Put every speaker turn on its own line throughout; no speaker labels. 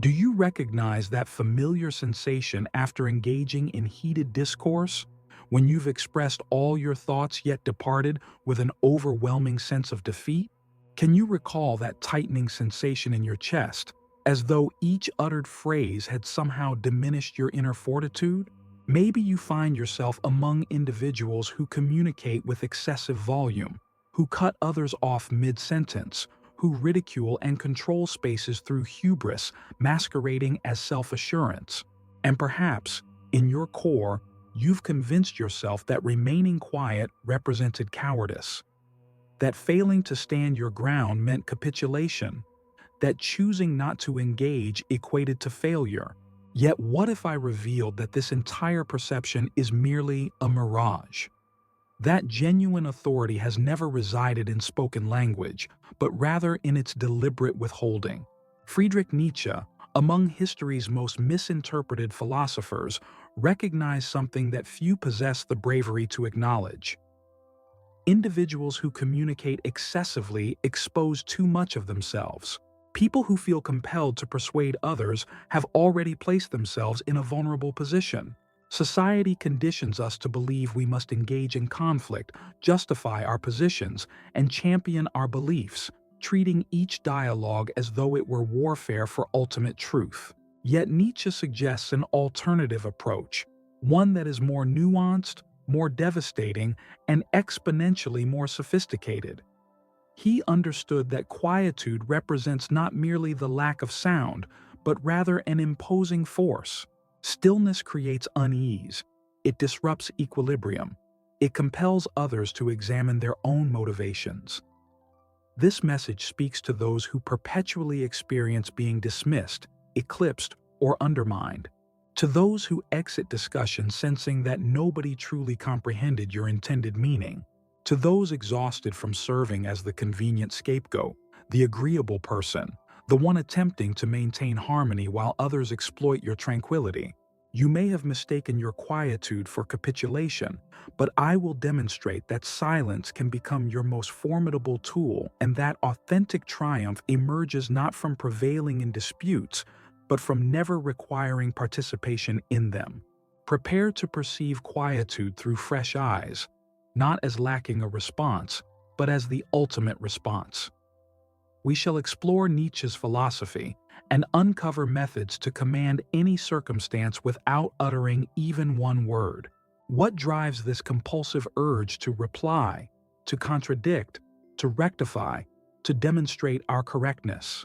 Do you recognize that familiar sensation after engaging in heated discourse? When you've expressed all your thoughts yet departed with an overwhelming sense of defeat? Can you recall that tightening sensation in your chest, as though each uttered phrase had somehow diminished your inner fortitude? Maybe you find yourself among individuals who communicate with excessive volume, who cut others off mid-sentence, who ridicule and control spaces through hubris, masquerading as self-assurance. And perhaps, in your core, you've convinced yourself that remaining quiet represented cowardice, that failing to stand your ground meant capitulation, that choosing not to engage equated to failure. Yet what if I revealed that this entire perception is merely a mirage? That genuine authority has never resided in spoken language, but rather in its deliberate withholding. Friedrich Nietzsche, among history's most misinterpreted philosophers, recognized something that few possess the bravery to acknowledge. Individuals who communicate excessively expose too much of themselves. People who feel compelled to persuade others have already placed themselves in a vulnerable position. Society conditions us to believe we must engage in conflict, justify our positions, and champion our beliefs, treating each dialogue as though it were warfare for ultimate truth. Yet Nietzsche suggests an alternative approach, one that is more nuanced, more devastating, and exponentially more sophisticated. He understood that quietude represents not merely the lack of sound, but rather an imposing force. Stillness creates unease. It disrupts equilibrium. It compels others to examine their own motivations. This message speaks to those who perpetually experience being dismissed, eclipsed, or undermined. To those who exit discussion sensing that nobody truly comprehended your intended meaning. To those exhausted from serving as the convenient scapegoat, the agreeable person, the one attempting to maintain harmony while others exploit your tranquility. You may have mistaken your quietude for capitulation, but I will demonstrate that silence can become your most formidable tool and that authentic triumph emerges not from prevailing in disputes, but from never requiring participation in them. Prepare to perceive quietude through fresh eyes, not as lacking a response, but as the ultimate response. We shall explore Nietzsche's philosophy and uncover methods to command any circumstance without uttering even one word. What drives this compulsive urge to reply, to contradict, to rectify, to demonstrate our correctness?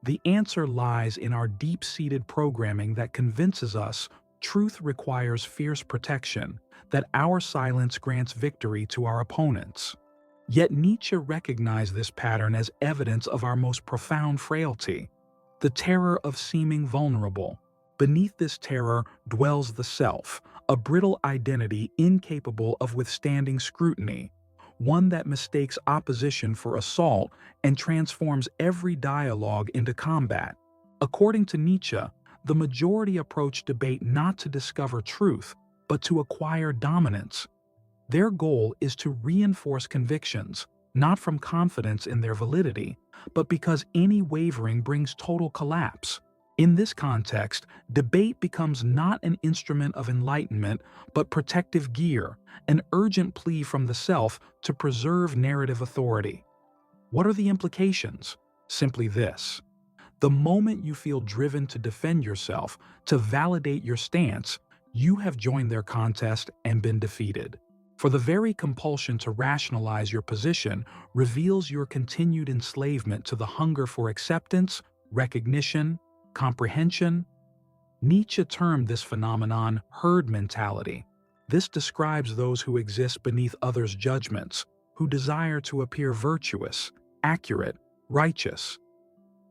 The answer lies in our deep-seated programming that convinces us truth requires fierce protection, that our silence grants victory to our opponents. Yet Nietzsche recognized this pattern as evidence of our most profound frailty, the terror of seeming vulnerable. Beneath this terror dwells the self, a brittle identity incapable of withstanding scrutiny, one that mistakes opposition for assault and transforms every dialogue into combat. According to Nietzsche, the majority approach debate not to discover truth, but to acquire dominance. Their goal is to reinforce convictions, not from confidence in their validity, but because any wavering brings total collapse. In this context, debate becomes not an instrument of enlightenment, but protective gear, an urgent plea from the self to preserve narrative authority. What are the implications? Simply this. The moment you feel driven to defend yourself, to validate your stance, you have joined their contest and been defeated. For the very compulsion to rationalize your position reveals your continued enslavement to the hunger for acceptance, recognition, comprehension. Nietzsche termed this phenomenon herd mentality. This describes those who exist beneath others' judgments, who desire to appear virtuous, accurate, righteous.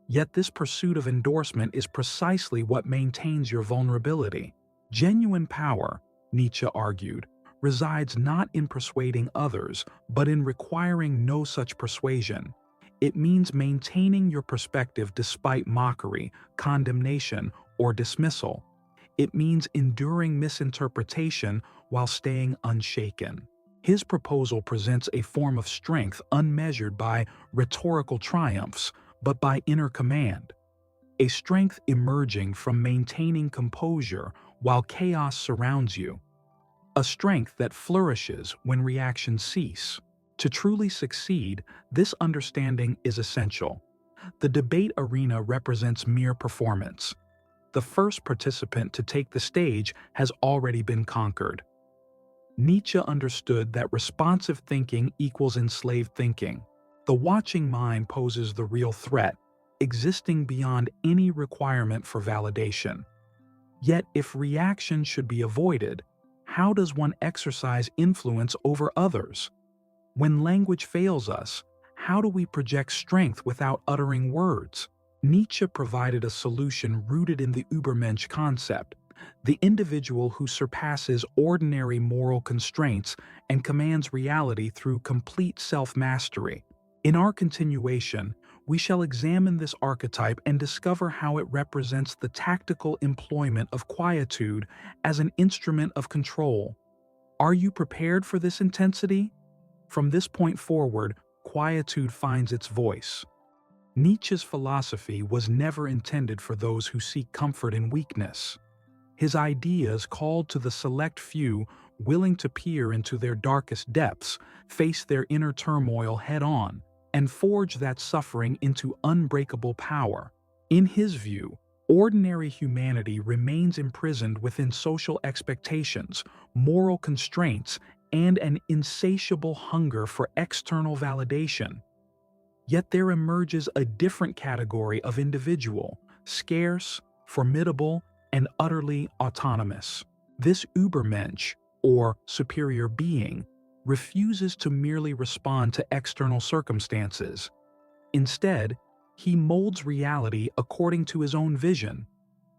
Yet this pursuit of endorsement is precisely what maintains your vulnerability. Genuine power, Nietzsche argued, resides not in persuading others, but in requiring no such persuasion. It means maintaining your perspective despite mockery, condemnation, or dismissal. It means enduring misinterpretation while staying unshaken. His proposal presents a form of strength unmeasured by rhetorical triumphs, but by inner command. a strength emerging from maintaining composure while chaos surrounds you, a strength that flourishes when reactions cease. To truly succeed, this understanding is essential. The debate arena represents mere performance. The first participant to take the stage has already been conquered. Nietzsche understood that responsive thinking equals enslaved thinking. The watching mind poses the real threat, existing beyond any requirement for validation. Yet, if reaction should be avoided, how does one exercise influence over others? When language fails us, how do we project strength without uttering words? Nietzsche provided a solution rooted in the Übermensch concept, the individual who surpasses ordinary moral constraints and commands reality through complete self-mastery. In our continuation, we shall examine this archetype and discover how it represents the tactical employment of quietude as an instrument of control. Are you prepared for this intensity? From this point forward, quietude finds its voice. Nietzsche's philosophy was never intended for those who seek comfort in weakness. His ideas called to the select few willing to peer into their darkest depths, face their inner turmoil head-on, and forge that suffering into unbreakable power. In his view, ordinary humanity remains imprisoned within social expectations, moral constraints, and an insatiable hunger for external validation. Yet there emerges a different category of individual, scarce, formidable, and utterly autonomous. This Übermensch, or superior being, refuses to merely respond to external circumstances. Instead, he molds reality according to his own vision.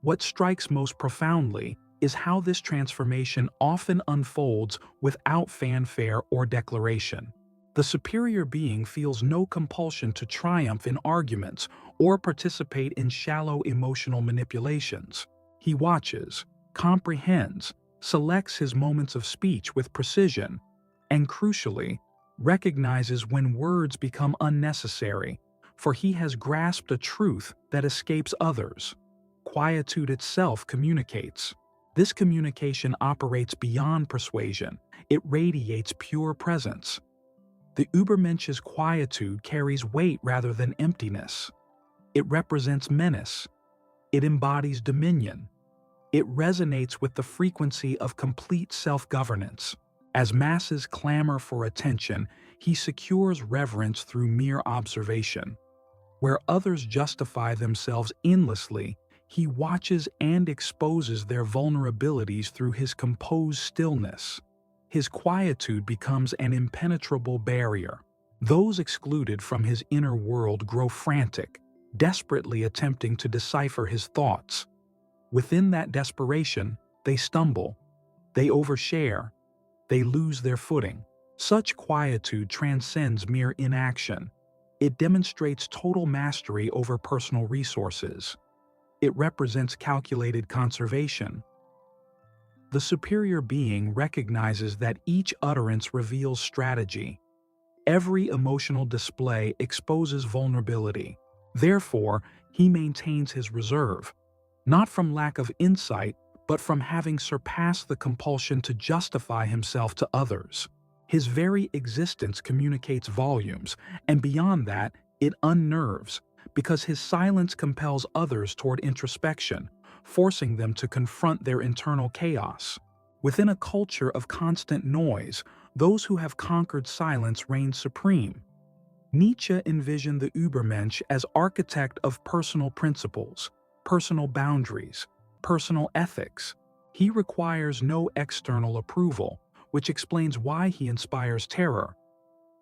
What strikes most profoundly is how this transformation often unfolds without fanfare or declaration. The superior being feels no compulsion to triumph in arguments or participate in shallow emotional manipulations. He watches, comprehends, selects his moments of speech with precision, and crucially, recognizes when words become unnecessary, for he has grasped a truth that escapes others. Quietude itself communicates. This communication operates beyond persuasion. It radiates pure presence. The Übermensch's quietude carries weight rather than emptiness. It represents menace. It embodies dominion. It resonates with the frequency of complete self-governance. As masses clamor for attention, he secures reverence through mere observation. Where others justify themselves endlessly, he watches and exposes their vulnerabilities through his composed stillness. His quietude becomes an impenetrable barrier. Those excluded from his inner world grow frantic, desperately attempting to decipher his thoughts. Within that desperation, they stumble, they overshare, they lose their footing. Such quietude transcends mere inaction. It demonstrates total mastery over personal resources. It represents calculated conservation. The superior being recognizes that each utterance reveals strategy. Every emotional display exposes vulnerability. Therefore, he maintains his reserve, not from lack of insight, but from having surpassed the compulsion to justify himself to others. His very existence communicates volumes, and beyond that, it unnerves, because his silence compels others toward introspection, forcing them to confront their internal chaos. Within a culture of constant noise, those who have conquered silence reign supreme. Nietzsche envisioned the Übermensch as architect of personal principles, personal boundaries, personal ethics. He requires no external approval, which explains why he inspires terror.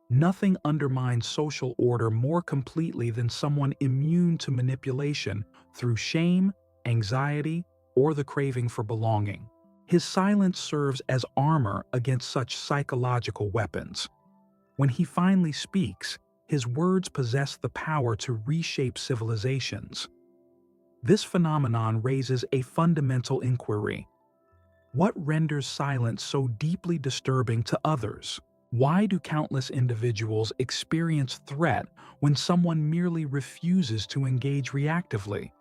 Nothing undermines social order more completely than someone immune to manipulation through shame, anxiety, or the craving for belonging. His silence serves as armor against such psychological weapons. When he finally speaks, his words possess the power to reshape civilizations. This phenomenon raises a fundamental inquiry. What renders silence so deeply disturbing to others? Why do countless individuals experience threat when someone merely refuses to engage reactively?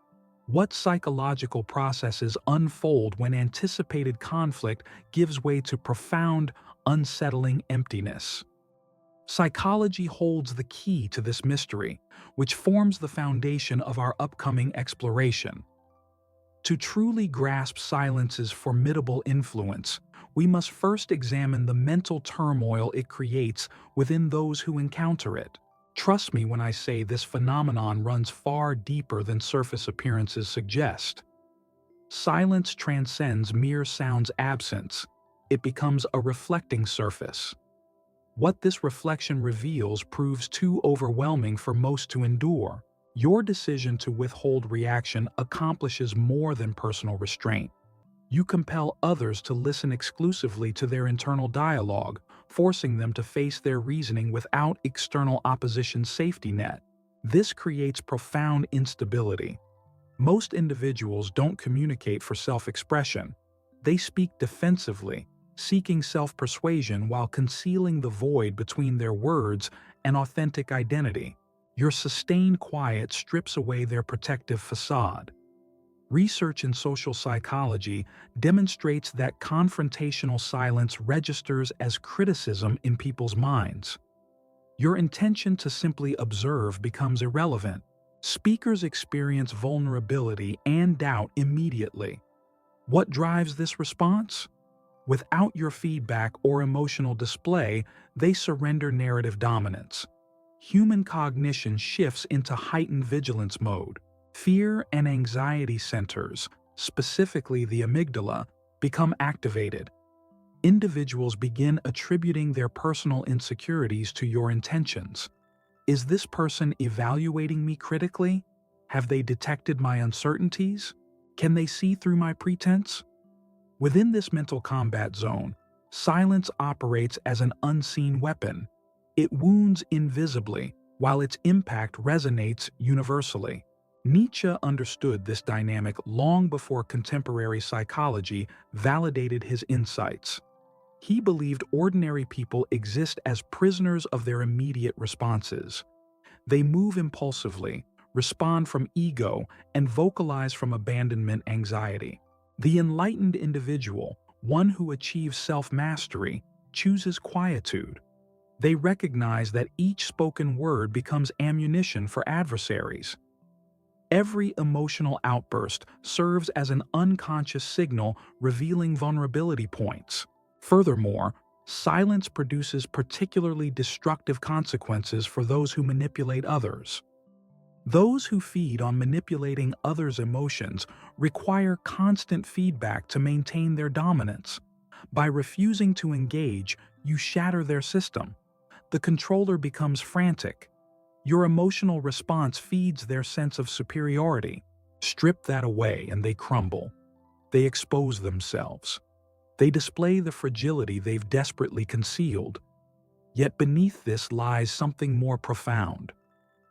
What psychological processes unfold when anticipated conflict gives way to profound, unsettling emptiness? Psychology holds the key to this mystery, which forms the foundation of our upcoming exploration. To truly grasp silence's formidable influence, we must first examine the mental turmoil it creates within those who encounter it. Trust me when I say this phenomenon runs far deeper than surface appearances suggest. Silence transcends mere sound's absence. It becomes a reflecting surface. What this reflection reveals proves too overwhelming for most to endure. Your decision to withhold reaction accomplishes more than personal restraint. You compel others to listen exclusively to their internal dialogue, forcing them to face their reasoning without external opposition's safety net. This creates profound instability. Most individuals don't communicate for self-expression. They speak defensively, seeking self-persuasion while concealing the void between their words and authentic identity. Your sustained quiet strips away their protective facade. Research in social psychology demonstrates that confrontational silence registers as criticism in people's minds. Your intention to simply observe becomes irrelevant. Speakers experience vulnerability and doubt immediately. What drives this response? Without your feedback or emotional display, they surrender narrative dominance. Human cognition shifts into heightened vigilance mode. Fear and anxiety centers, specifically the amygdala, become activated. Individuals begin attributing their personal insecurities to your intentions. Is this person evaluating me critically? Have they detected my uncertainties? Can they see through my pretense? Within this mental combat zone, silence operates as an unseen weapon. It wounds invisibly, while its impact resonates universally. Nietzsche understood this dynamic long before contemporary psychology validated his insights. He believed ordinary people exist as prisoners of their immediate responses. They move impulsively, respond from ego, and vocalize from abandonment anxiety. The enlightened individual, one who achieves self-mastery, chooses quietude. They recognize that each spoken word becomes ammunition for adversaries. Every emotional outburst serves as an unconscious signal revealing vulnerability points. Furthermore, silence produces particularly destructive consequences for those who manipulate others. Those who feed on manipulating others' emotions require constant feedback to maintain their dominance. By refusing to engage, you shatter their system. The controller becomes frantic. Your emotional response feeds their sense of superiority. Strip that away and they crumble. They expose themselves. They display the fragility they've desperately concealed. Yet beneath this lies something more profound.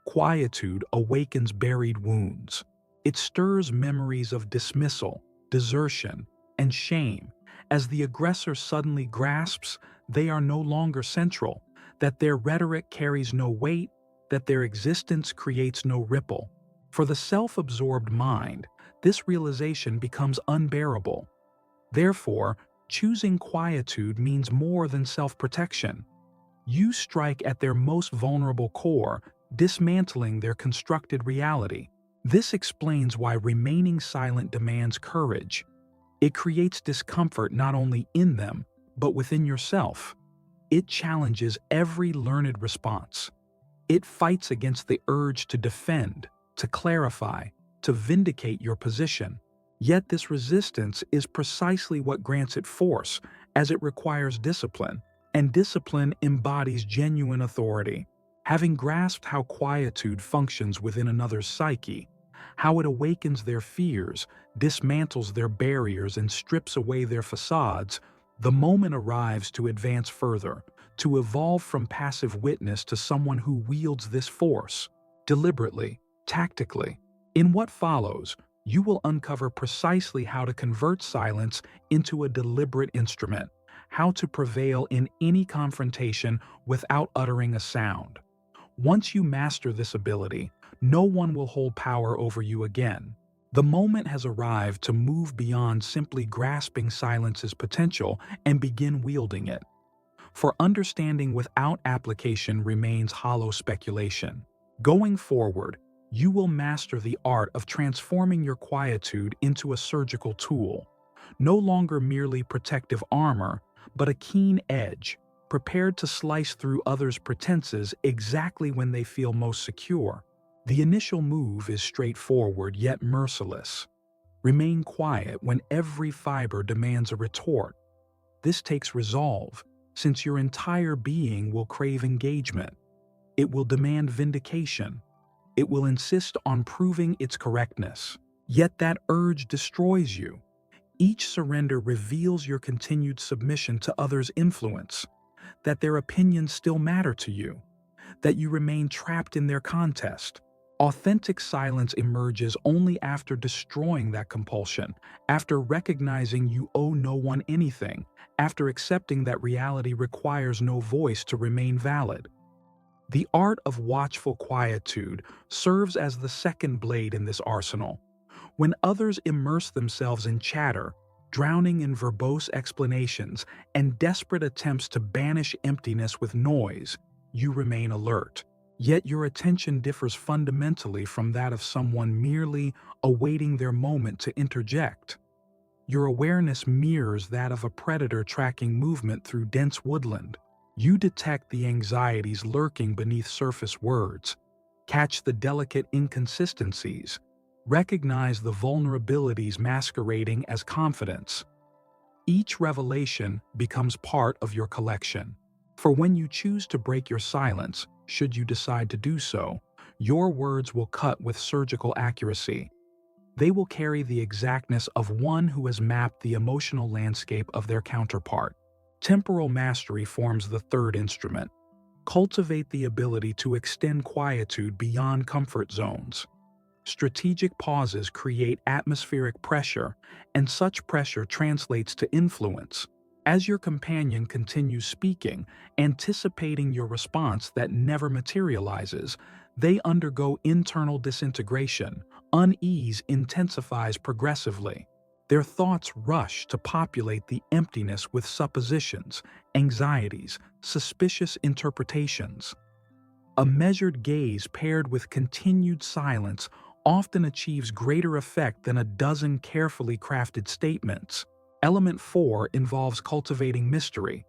Quietude awakens buried wounds. It stirs memories of dismissal, desertion, and shame. As the aggressor suddenly grasps they are no longer central, that their rhetoric carries no weight, that their existence creates no ripple. For the self-absorbed mind, this realization becomes unbearable. Therefore, choosing quietude means more than self-protection. You strike at their most vulnerable core, dismantling their constructed reality. This explains why remaining silent demands courage. It creates discomfort not only in them, but within yourself. It challenges every learned response. It fights against the urge to defend, to clarify, to vindicate your position. Yet this resistance is precisely what grants it force, as it requires discipline, and discipline embodies genuine authority. Having grasped how quietude functions within another's psyche, how it awakens their fears, dismantles their barriers, and strips away their facades, the moment arrives to advance further, to evolve from passive witness to someone who wields this force, deliberately, tactically. In what follows, you will uncover precisely how to convert silence into a deliberate instrument, how to prevail in any confrontation without uttering a sound. Once you master this ability, no one will hold power over you again. The moment has arrived to move beyond simply grasping silence's potential and begin wielding it. For understanding without application remains hollow speculation. Going forward, you will master the art of transforming your quietude into a surgical tool, no longer merely protective armor, but a keen edge, prepared to slice through others' pretenses exactly when they feel most secure. The initial move is straightforward yet merciless. Remain quiet when every fiber demands a retort. This takes resolve, since your entire being will crave engagement. It will demand vindication. It will insist on proving its correctness. Yet that urge destroys you. Each surrender reveals your continued submission to others' influence, that their opinions still matter to you, that you remain trapped in their contest. Authentic silence emerges only after destroying that compulsion, after recognizing you owe no one anything, after accepting that reality requires no voice to remain valid. The art of watchful quietude serves as the second blade in this arsenal. When others immerse themselves in chatter, drowning in verbose explanations and desperate attempts to banish emptiness with noise, you remain alert. Yet your attention differs fundamentally from that of someone merely awaiting their moment to interject. Your awareness mirrors that of a predator tracking movement through dense woodland. You detect the anxieties lurking beneath surface words, catch the delicate inconsistencies, recognize the vulnerabilities masquerading as confidence. Each revelation becomes part of your collection. For when you choose to break your silence, should you decide to do so, your words will cut with surgical accuracy. They will carry the exactness of one who has mapped the emotional landscape of their counterpart. Temporal mastery forms the third instrument. Cultivate the ability to extend quietude beyond comfort zones. Strategic pauses create atmospheric pressure, and such pressure translates to influence. As your companion continues speaking, anticipating your response that never materializes, they undergo internal disintegration. Unease intensifies progressively. Their thoughts rush to populate the emptiness with suppositions, anxieties, suspicious interpretations. A measured gaze paired with continued silence often achieves greater effect than a dozen carefully crafted statements. Element 4 involves cultivating mystery.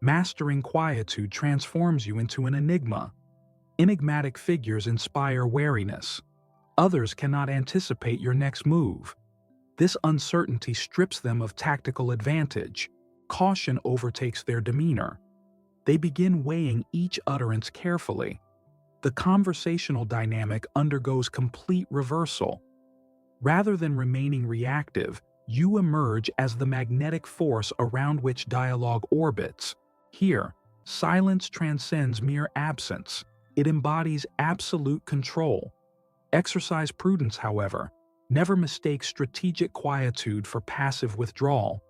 Mastering quietude transforms you into an enigma. Enigmatic figures inspire wariness. Others cannot anticipate your next move. This uncertainty strips them of tactical advantage. Caution overtakes their demeanor. They begin weighing each utterance carefully. The conversational dynamic undergoes complete reversal. Rather than remaining reactive, you emerge as the magnetic force around which dialogue orbits. Here, silence transcends mere absence. It embodies absolute control. Exercise prudence, however. Never mistake strategic quietude for passive withdrawal.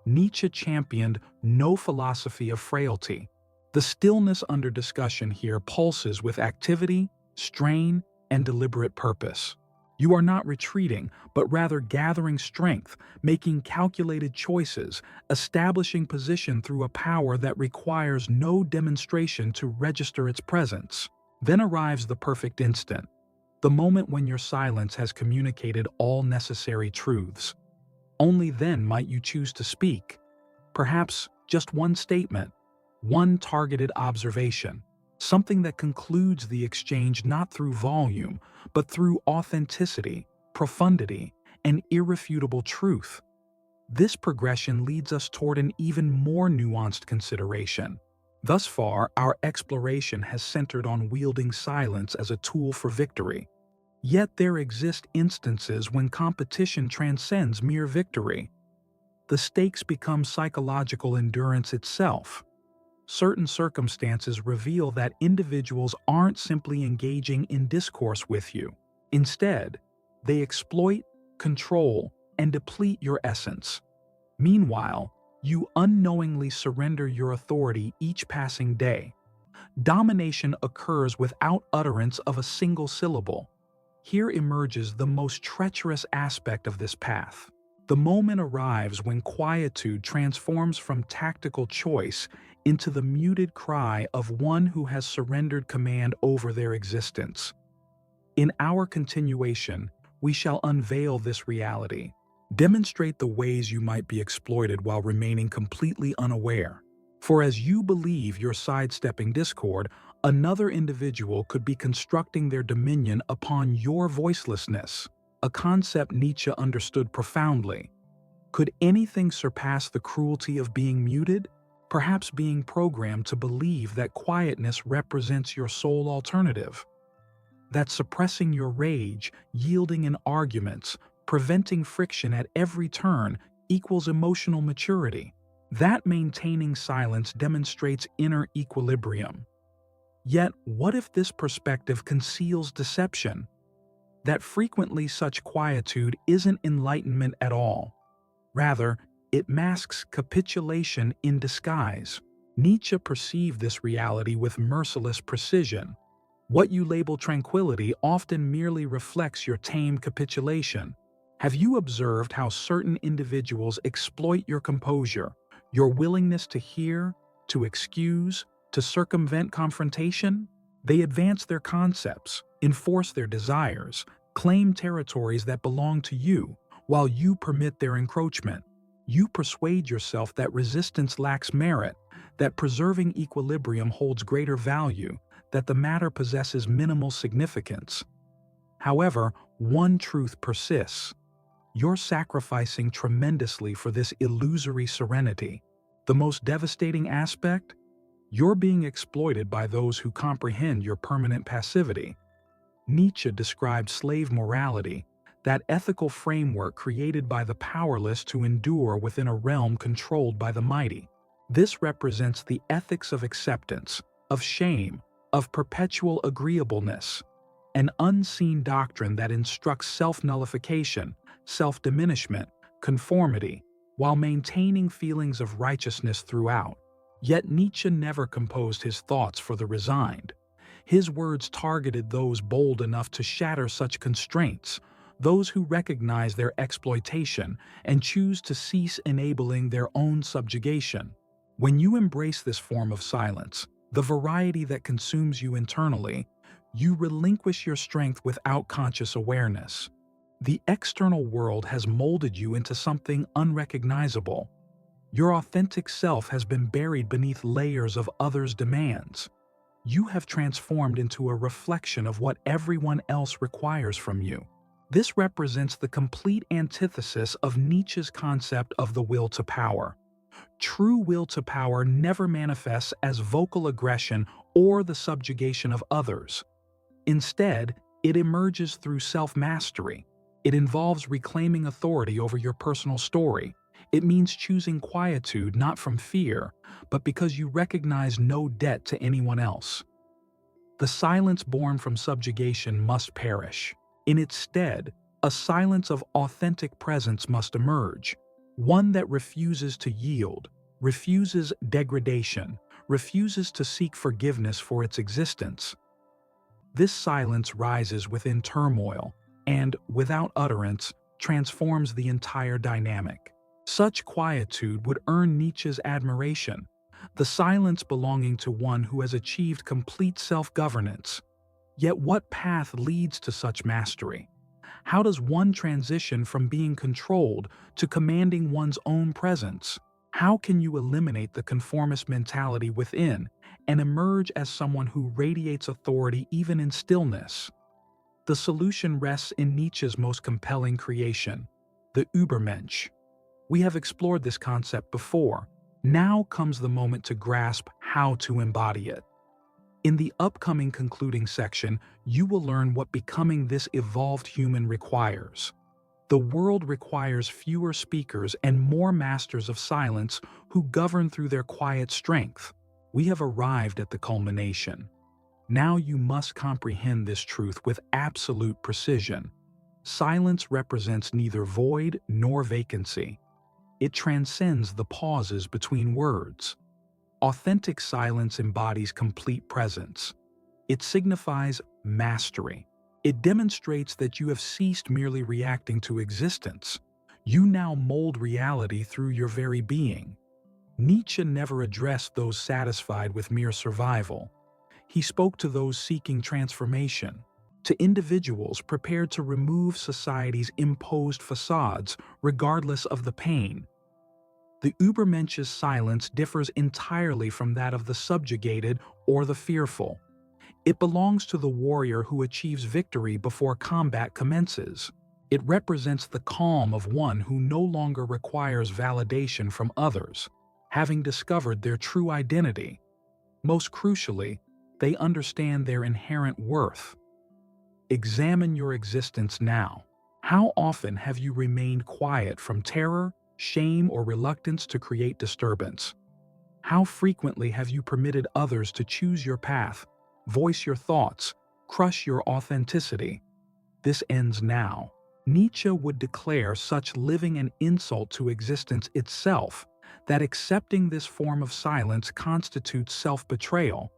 Nietzsche championed no philosophy of frailty. The stillness under discussion here pulses with activity, strain, and deliberate purpose. You are not retreating, but rather gathering strength, making calculated choices, establishing position through a power that requires no demonstration to register its presence. Then arrives the perfect instant, the moment when your silence has communicated all necessary truths. Only then might you choose to speak. Perhaps just one statement, one targeted observation, something that concludes the exchange not through volume, but through authenticity, profundity, and irrefutable truth. This progression leads us toward an even more nuanced consideration. Thus far, our exploration has centered on wielding silence as a tool for victory. Yet there exist instances when competition transcends mere victory. The stakes become psychological endurance itself. Certain circumstances reveal that individuals aren't simply engaging in discourse with you. Instead, they exploit, control, and deplete your essence. Meanwhile, you unknowingly surrender your authority each passing day. Domination occurs without utterance of a single syllable. Here emerges the most treacherous aspect of this path. The moment arrives when quietude transforms from tactical choice into the muted cry of one who has surrendered command over their existence. In our continuation, we shall unveil this reality, demonstrate the ways you might be exploited while remaining completely unaware. For as you believe you're sidestepping discord, another individual could be constructing their dominion upon your voicelessness, a concept Nietzsche understood profoundly. Could anything surpass the cruelty of being muted? Perhaps being programmed to believe that quietness represents your sole alternative. That suppressing your rage, yielding in arguments, preventing friction at every turn equals emotional maturity. That maintaining silence demonstrates inner equilibrium. Yet, what if this perspective conceals deception? That frequently such quietude isn't enlightenment at all. Rather, it masks capitulation in disguise. Nietzsche perceived this reality with merciless precision. What you label tranquility often merely reflects your tame capitulation. Have you observed how certain individuals exploit your composure, your willingness to hear, to excuse, to circumvent confrontation? They advance their concepts, enforce their desires, claim territories that belong to you, while you permit their encroachment. You persuade yourself that resistance lacks merit, that preserving equilibrium holds greater value, that the matter possesses minimal significance. However, one truth persists. You're sacrificing tremendously for this illusory serenity. The most devastating aspect? You're being exploited by those who comprehend your permanent passivity. Nietzsche described slave morality, that ethical framework created by the powerless to endure within a realm controlled by the mighty. This represents the ethics of acceptance, of shame, of perpetual agreeableness, an unseen doctrine that instructs self-nullification, self-diminishment, conformity, while maintaining feelings of righteousness throughout. Yet Nietzsche never composed his thoughts for the resigned. His words targeted those bold enough to shatter such constraints, those who recognize their exploitation and choose to cease enabling their own subjugation. When you embrace this form of silence, the variety that consumes you internally, you relinquish your strength without conscious awareness. The external world has molded you into something unrecognizable. Your authentic self has been buried beneath layers of others' demands. You have transformed into a reflection of what everyone else requires from you. This represents the complete antithesis of Nietzsche's concept of the will to power. True will to power never manifests as vocal aggression or the subjugation of others. Instead, it emerges through self-mastery. It involves reclaiming authority over your personal story. It means choosing quietude not from fear, but because you recognize no debt to anyone else. The silence born from subjugation must perish. In its stead, a silence of authentic presence must emerge, one that refuses to yield, refuses degradation, refuses to seek forgiveness for its existence. This silence rises within turmoil and, without utterance, transforms the entire dynamic. Such quietude would earn Nietzsche's admiration, the silence belonging to one who has achieved complete self-governance. Yet what path leads to such mastery? How does one transition from being controlled to commanding one's own presence? How can you eliminate the conformist mentality within and emerge as someone who radiates authority even in stillness? The solution rests in Nietzsche's most compelling creation, the Übermensch. We have explored this concept before. Now comes the moment to grasp how to embody it. In the upcoming concluding section, you will learn what becoming this evolved human requires. The world requires fewer speakers and more masters of silence who govern through their quiet strength. We have arrived at the culmination. Now you must comprehend this truth with absolute precision. Silence represents neither void nor vacancy. It transcends the pauses between words. Authentic silence embodies complete presence. It signifies mastery. It demonstrates that you have ceased merely reacting to existence. You now mold reality through your very being. Nietzsche never addressed those satisfied with mere survival. He spoke to those seeking transformation, to individuals prepared to remove society's imposed facades regardless of the pain. The Übermensch's silence differs entirely from that of the subjugated or the fearful. It belongs to the warrior who achieves victory before combat commences. It represents the calm of one who no longer requires validation from others, having discovered their true identity. Most crucially, they understand their inherent worth. Examine your existence now. How often have you remained quiet from terror, shame, or reluctance to create disturbance? How frequently have you permitted others to choose your path, voice your thoughts, crush your authenticity? This ends now. Nietzsche would declare such living an insult to existence itself, that accepting this form of silence constitutes self-betrayal.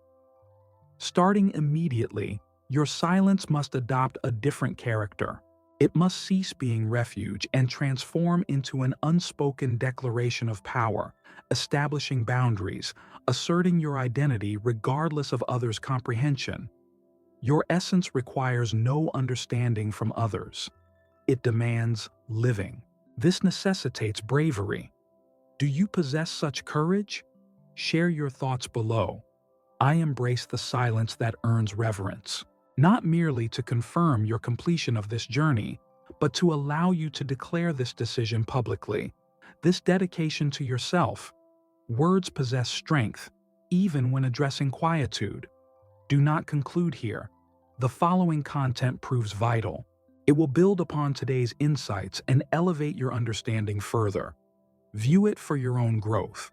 Starting immediately, your silence must adopt a different character. It must cease being refuge and transform into an unspoken declaration of power, establishing boundaries, asserting your identity regardless of others' comprehension. Your essence requires no understanding from others. It demands living. This necessitates bravery. Do you possess such courage? Share your thoughts below. I embrace the silence that earns reverence, not merely to confirm your completion of this journey, but to allow you to declare this decision publicly, this dedication to yourself. Words possess strength, even when addressing quietude. Do not conclude here. The following content proves vital. It will build upon today's insights and elevate your understanding further. View it for your own growth.